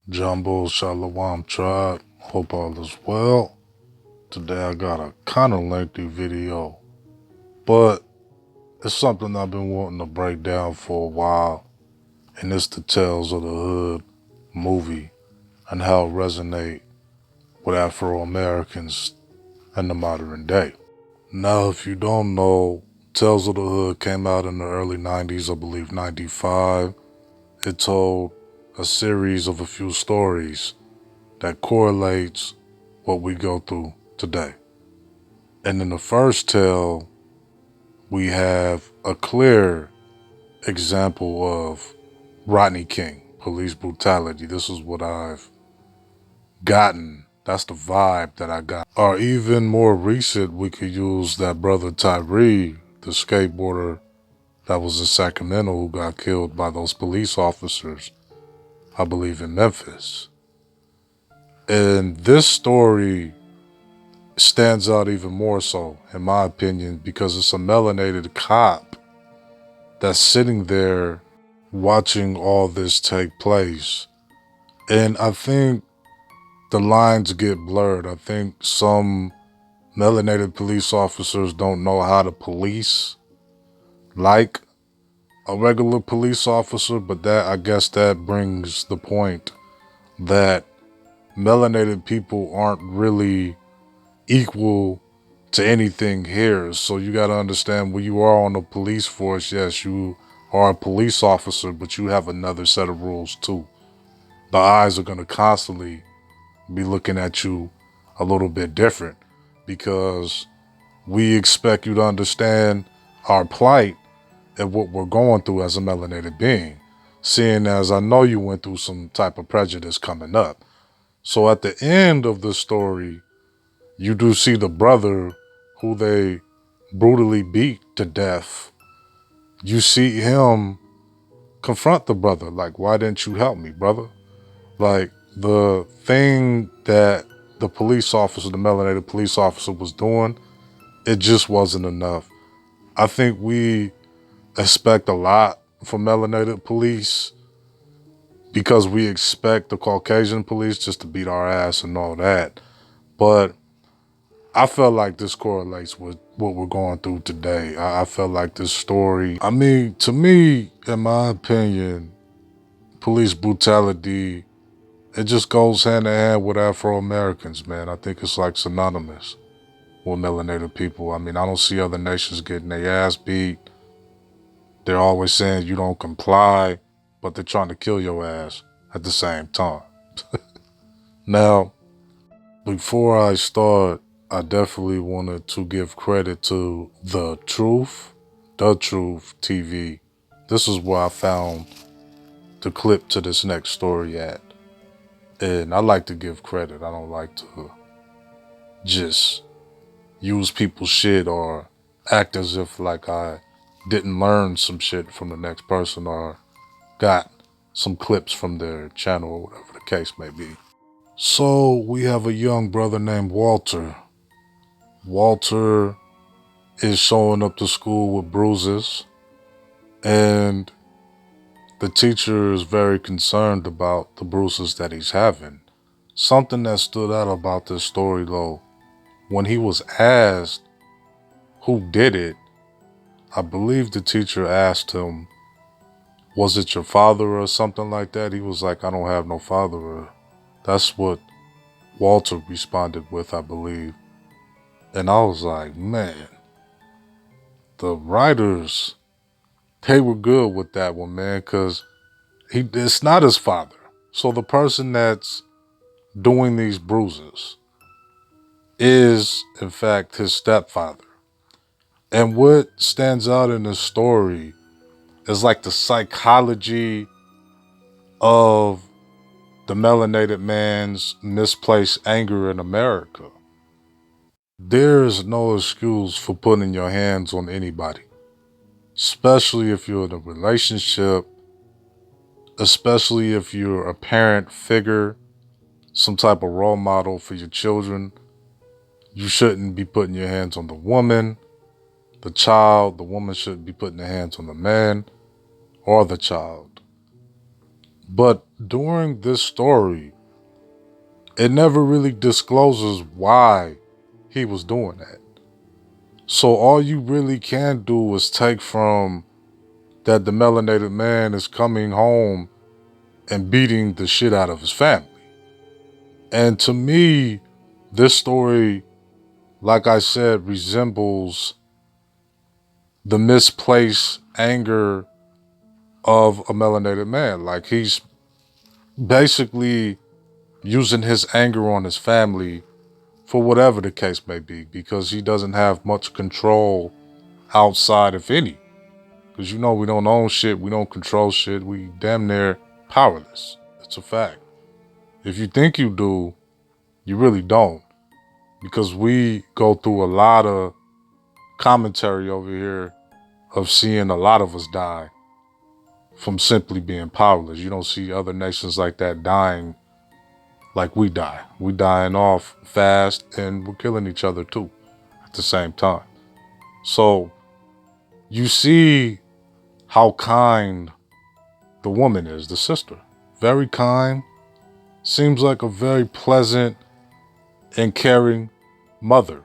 Jumbo Shalom Tribe. Hope all is well. Today I got a kind of lengthy video, but it's something I've been wanting to break down for a while, and it's the Tales of the Hood movie and how it resonates with Afro Americans in the modern day. Now, if you don't know, Tales of the Hood came out in the early 90s, I believe 95. It told a series of a few stories that correlates what we go through today. And in the first tale, we have a clear example of Rodney King, police brutality. This is what I've gotten. That's the vibe that I got. Or even more recent, we could use that brother Tyree, the skateboarder that was in Sacramento who got killed by those police officers, I believe in Memphis. And this story stands out even more so, in my opinion, because it's a melanated cop that's sitting there watching all this take place. And I think the lines get blurred. I think some melanated police officers don't know how to police like a regular police officer, but that, I guess that brings the point that melanated people aren't really equal to anything here. So you got to understand, when you are on the police force, yes, you are a police officer, but you have another set of rules too. The eyes are going to constantly be looking at you a little bit different because we expect you to understand our plight and what we're going through as a melanated being, seeing as I know you went through some type of prejudice coming up. So at the end of the story, you do see the brother who they brutally beat to death. You see him confront the brother, like, why didn't you help me, brother? Like, the thing that the police officer, the melanated police officer, was doing, it just wasn't enough. I think we expect a lot from melanated police because we expect the Caucasian police just to beat our ass and all that. But I felt like this correlates with what we're going through today. I felt like this story, I mean, to me, in my opinion, police brutality, it just goes hand in hand with Afro-Americans, man. I think it's like synonymous with melanated people. I mean, I don't see other nations getting their ass beat. They're always saying you don't comply, but they're trying to kill your ass at the same time. Now, before I start, I definitely wanted to give credit to The Truth TV. This is where I found the clip to this next story at. And I like to give credit. I don't like to just use people's shit or act as if like I didn't learn some shit from the next person or got some clips from their channel or whatever the case may be. So we have a young brother named Walter. Walter is showing up to school with bruises, and the teacher is very concerned about the bruises that he's having. Something that stood out about this story, though, when he was asked who did it, I believe the teacher asked him, was it your father or something like that? He was like, I don't have no father. That's what Walter responded with, I believe. And I was like, man, the writers, they were good with that one, man, because it's not his father. So the person that's doing these bruises is, in fact, his stepfather. And what stands out in this story is like the psychology of the melanated man's misplaced anger in America. There is no excuse for putting your hands on anybody, especially if you're in a relationship, especially if you're a parent figure, some type of role model for your children. You shouldn't be putting your hands on the woman, the child. The woman shouldn't be putting her hands on the man or the child. But during this story, it never really discloses why he was doing that. So all you really can do is take from that the melanated man is coming home and beating the shit out of his family. And to me, this story, like I said, resembles the misplaced anger of a melanated man. Like he's basically using his anger on his family for whatever the case may be, because he doesn't have much control outside, if any. Because we don't own shit, we don't control shit, we damn near powerless. It's a fact. If you think you do, you really don't. Because we go through a lot of commentary over here of seeing a lot of us die from simply being powerless. You don't see other nations like that dying like we die. We dying off fast and we're killing each other too at the same time. So you see how kind the woman is, the sister. Very kind. Seems like a very pleasant and caring mother.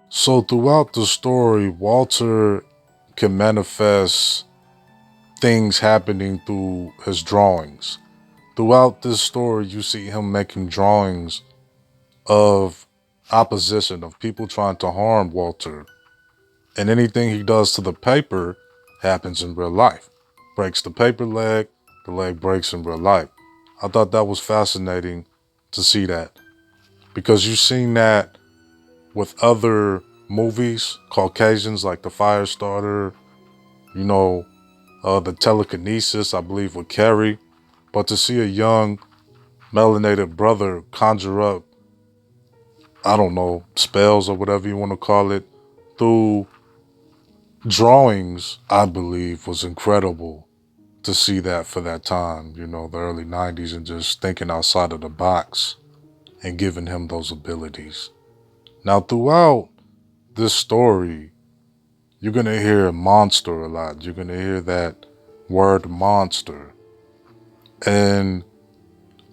So throughout the story, Walter can manifest things happening through his drawings. Throughout this story, you see him making drawings of opposition, of people trying to harm Walter. And anything he does to the paper happens in real life. Breaks the paper leg, the leg breaks in real life. I thought that was fascinating to see that. Because you've seen that with other movies, Caucasians like The Firestarter, the telekinesis, I believe, with Carrie. But to see a young melanated brother conjure up, I don't know, spells or whatever you want to call it, through drawings, I believe, was incredible to see that for that time, the early 90s, and just thinking outside of the box and giving him those abilities. Now, throughout this story, you're going to hear monster a lot. You're going to hear that word monster. And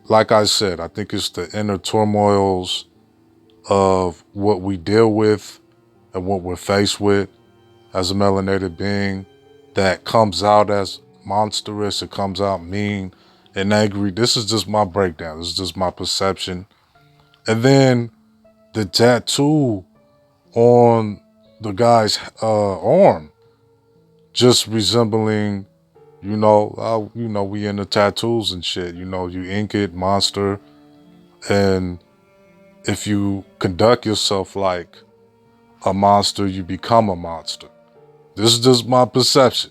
like I said, I think it's the inner turmoils of what we deal with and what we're faced with as a melanated being that comes out as monstrous. It comes out mean and angry. This is just my breakdown. This is just my perception. And then the tattoo on the guy's arm, just resembling, we into tattoos and shit. You ink it, monster, and if you conduct yourself like a monster, you become a monster. This is just my perception.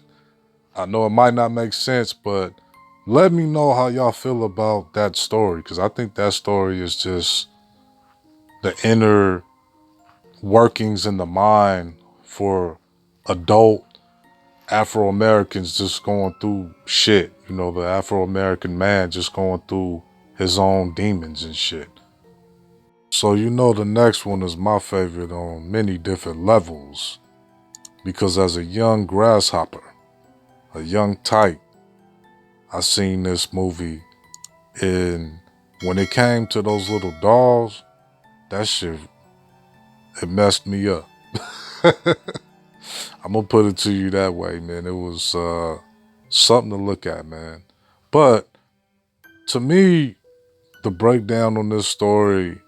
I know it might not make sense, but let me know how y'all feel about that story, because I think that story is just the inner workings in the mind for adult Afro-Americans just going through shit. The Afro-American man just going through his own demons and shit. So the next one is my favorite on many different levels, because as a young grasshopper, a young tyke, I seen this movie, and when it came to those little dolls, that shit, it messed me up. I'm gonna put it to you that way, man. It was something to look at, man. But to me, the breakdown on this story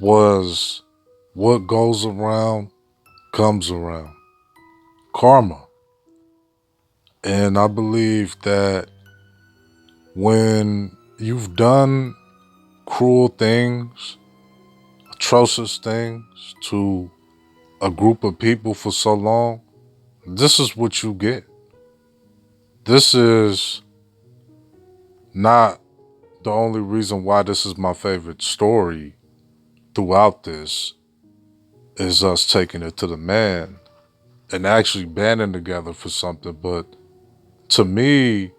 was what goes around comes around. Karma. And I believe that when you've done cruel things, atrocious things to a group of people for so long, this is what you get. This is not the only reason why this is my favorite story throughout this, is us taking it to the man and actually banding together for something. But to me,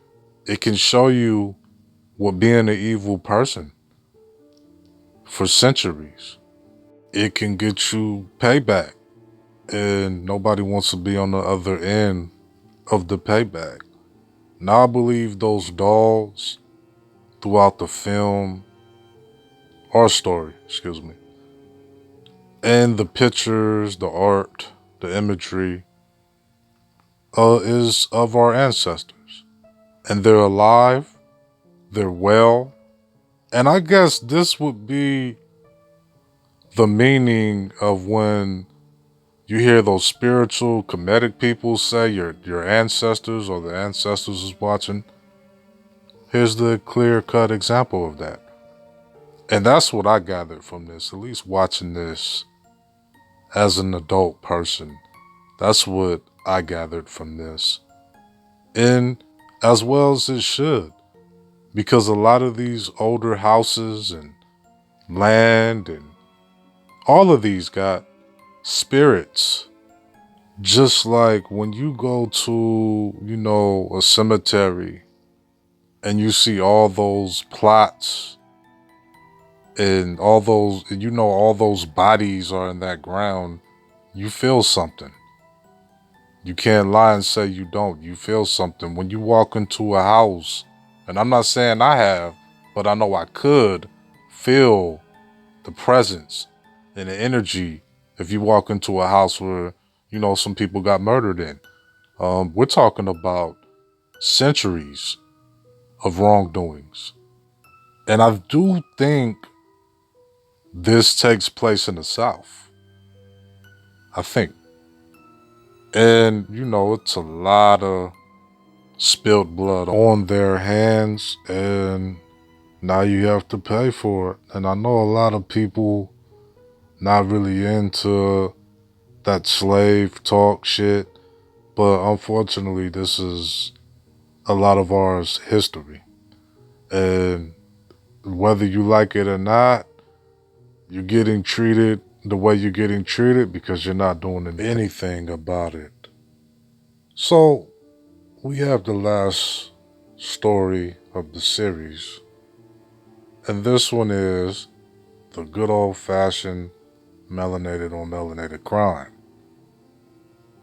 it can show you what being an evil person for centuries. It can get you payback, and nobody wants to be on the other end of the payback. Now I believe those dolls throughout the film or story, excuse me, and the pictures, the art, the imagery is of our ancestors. And they're alive, they're well. And I guess this would be the meaning of when you hear those spiritual, comedic people say your ancestors or the ancestors is watching. Here's the clear cut example of that. And that's what I gathered from this, at least watching this as an adult person. That's what I gathered from this. And as well as it should, because a lot of these older houses and land and all of these got spirits. Just like when you go to, a cemetery and you see all those plots and all those bodies are in that ground, you feel something. You can't lie and say you don't. You feel something. When you walk into a house, and I'm not saying I have, but I know I could feel the presence and the energy if you walk into a house where, some people got murdered in. We're talking about centuries of wrongdoings. And I do think this takes place in the South. I think. And, it's a lot of spilled blood on their hands, and now you have to pay for it. And I know a lot of people not really into that slave talk shit, but unfortunately, this is a lot of ours history. And whether you like it or not, you're getting treated the way you're getting treated because you're not doing anything about it. So, we have the last story of the series, and this one is the good old fashioned melanated on melanated crime.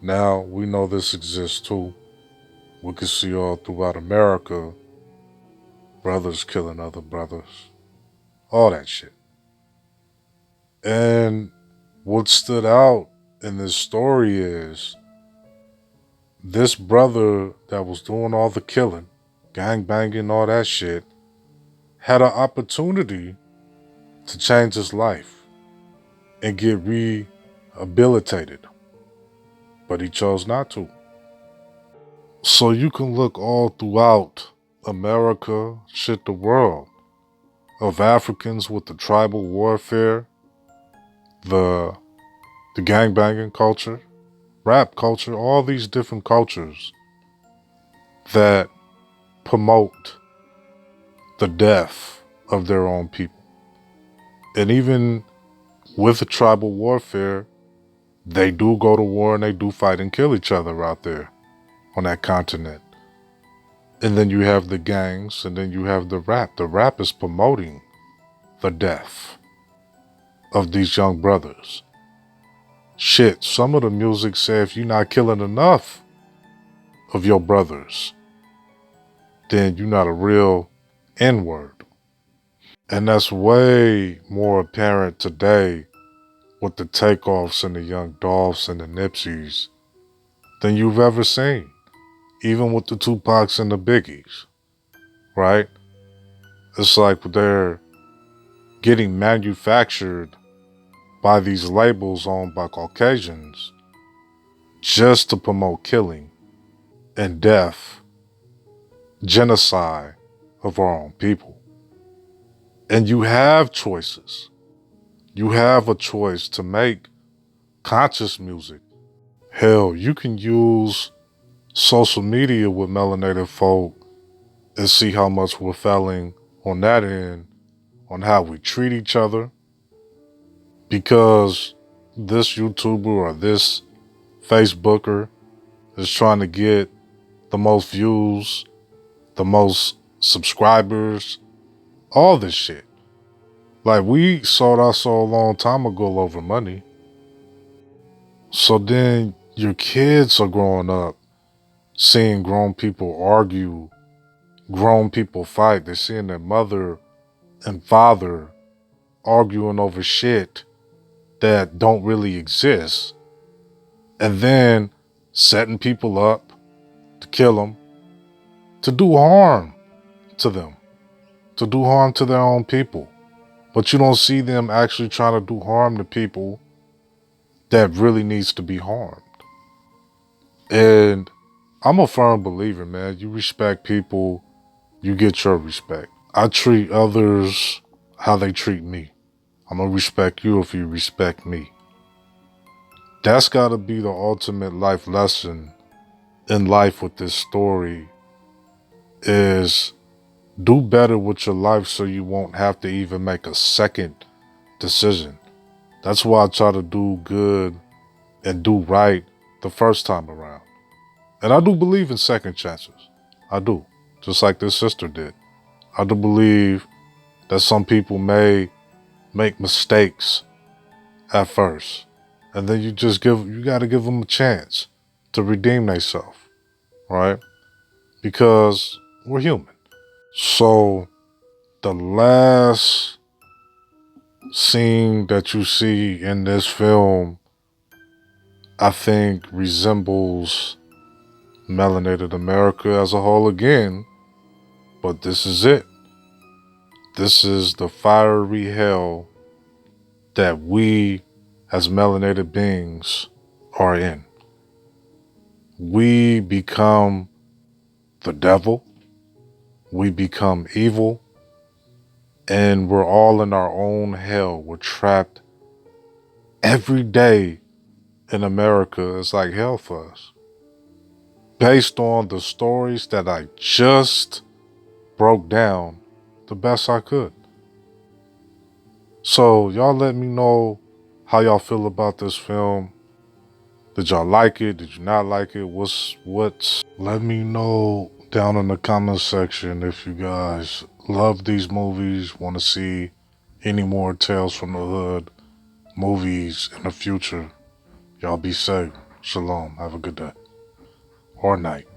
Now, we know this exists too. We can see all throughout America brothers killing other brothers, all that shit. And what stood out in this story is this brother that was doing all the killing, gang banging, all that shit, had an opportunity to change his life and get rehabilitated, but he chose not to. So you can look all throughout America, shit, the world, of Africans with the tribal warfare, the gang banging culture, rap culture, all these different cultures that promote the death of their own people. And even with the tribal warfare, they do go to war and they do fight and kill each other out there on that continent. And then you have the gangs, and then you have the rap. The rap is promoting the death of these young brothers. Shit, some of the music say if you're not killing enough of your brothers, then you're not a real N-word. And that's way more apparent today with the takeoffs and the Young Dolphs and the Nipseys than you've ever seen. Even with the Tupacs and the Biggies, right? It's like they're getting manufactured by these labels owned by Caucasians just to promote killing and death, genocide of our own people. And you have choices. You have a choice to make conscious music. Hell, you can use social media with melanated folk and see how much we're failing on that end, on how we treat each other, because this YouTuber or this Facebooker is trying to get the most views, the most subscribers, all this shit. Like, we sold our soul a long time ago over money. So then your kids are growing up seeing grown people argue, grown people fight. They're seeing their mother and father arguing over shit that don't really exist. And then setting people up to kill them, to do harm to them, to do harm to their own people. But you don't see them actually trying to do harm to people that really needs to be harmed. And I'm a firm believer, man. You respect people, you get your respect. I treat others how they treat me. I'm gonna respect you if you respect me. That's gotta be the ultimate life lesson in life with this story is do better with your life so you won't have to even make a second decision. That's why I try to do good and do right the first time around. And I do believe in second chances. I do. Just like this sister did. I do believe that some people may make mistakes at first. And then you gotta give them a chance to redeem themselves, right? Because we're human. So the last scene that you see in this film, I think resembles melanated America as a whole again, but this is it. This is the fiery hell that we as melanated beings are in. We become the devil, we become evil, and we're all in our own hell. We're trapped every day in America. It's like hell for us. Based on the stories that I just broke down the best I could. So y'all let me know how y'all feel about this film. Did y'all like it? Did you not like it? What's let me know down in the comment section if you guys love these movies, want to see any more Tales from the Hood movies in the future. Y'all be safe. Shalom. Have a good day or night.